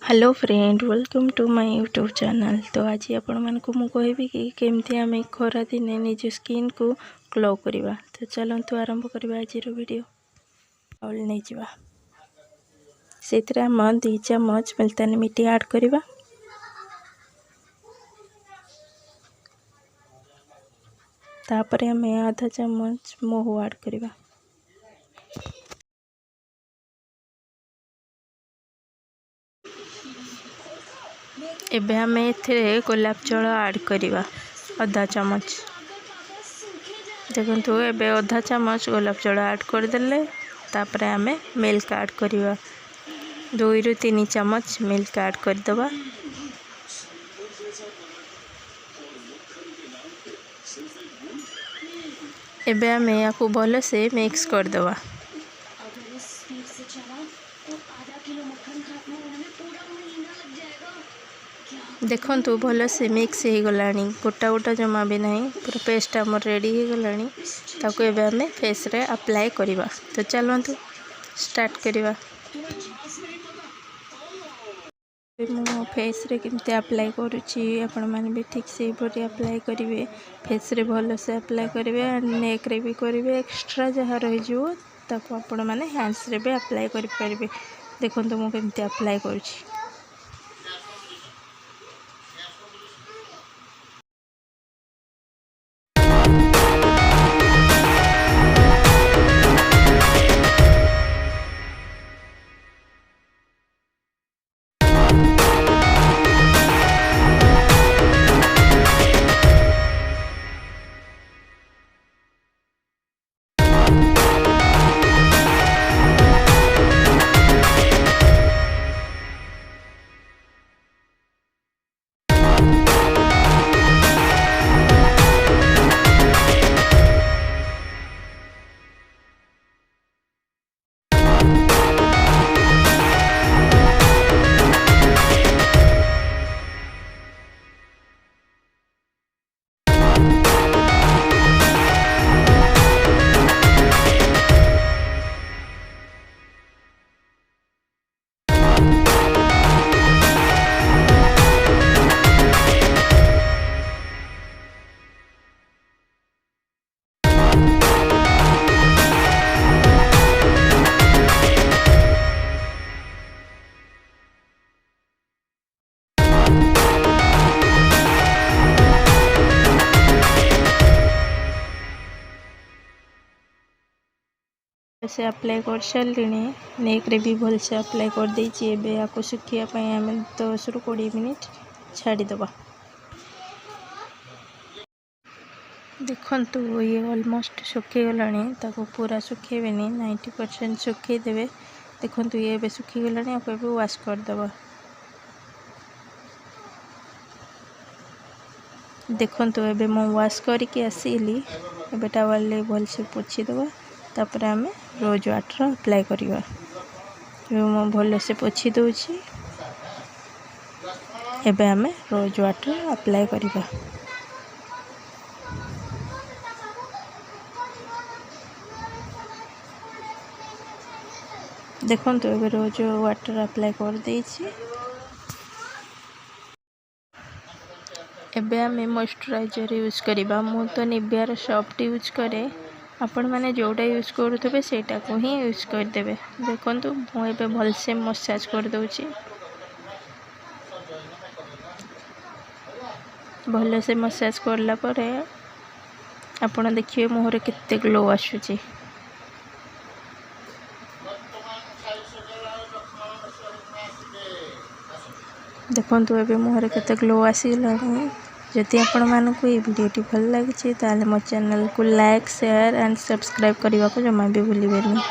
Hello friend, welcome to my YouTube channel. तो आज आपण मानक मु कहबी कि केमती आम खरा दिने निज स्किन को ग्लो करवा। तो चलतु आरंभ करवा आज वीडियो। चाउल नहीं जावा से 2 चम्मच मुल्तानी मिट्टी ऐड करवा। तापर आम आधा चम्मच महू ऐड करवा। एबे आम ए गोलाप जल ऐड करवा आधा चम्मच। देखो एबे आधा चम्मच गोलाप जल ऐड करदेले तापर आम मिल्क ऐड करवा। 2 ରୁ 3 चम्मच मिल्क ऐड करदबा। एबे आम या भल से मिक्स करदबा। देखंतु भल से मिक्स हो गला, गोटा गोटा जमा भी नहीं, पूरा पेस्ट आम रेडी हो गला। ताको एबे आम फेस रे अप्लाई करवा। तो चलतु स्टार्ट करवा। मो फेस रे केमती अप्लाई करुच्ची आपण मैंने भी ठीक से ही अप्लाई करेंगे। फेस रे भल से अप्लाई करेंगे, नेक रे भी करेंगे। एक्स्ट्रा जहाँ रही ताको आपण मैंने हैंड्स रे भी अप्लाई करेंगे। देखो मु केमती अप्लाई करुच्ची। से अप्लाई कर सारे नेक रे भी भल से अप्लाई कर देछि। एबे याको सुखिया पई हम 10 ରୁ 20 मिनिट छाड़ी दबा। देखंतु ये ऑलमोस्ट सुखी गलानी, ताको पूरा सुखेबेनी, 90% सुखी देबे। देखंतु ये एबे सुखी गलानी, आपको एबे वॉश कर दबा। देखंतु एबे मो वॉश करके आसीली। एबे टावल ले भल से पोछि दबा। तापर आम रोज वाटर अप्लाई करवा। मो भल से पोछि दूची। एबे आम रोज वाटर अप्लाई करवा। देखंतु एबे रोज वाटर अप्लाई कर देछि। एबे आम मॉइस्चराइजर यूज करवा। मु तो निविया सॉफ्ट यूज करे। आपण मैंने जोटा यूज करुवे सेटा को ही यूज करदे। देखंतु मुझे भल से मसाज कर दूची। भल से मसाज करला परे आपण देखिए मुहर केते ग्लो आसुची। देखंतु एबे मुहर केते ग्लो आसीलानी। जदि आपण मानक ये वीडियो भल लगी ताले मो चैनल को लाइक, शेयर एंड सब्सक्राइब करने को जमा भी भूलिबेनी।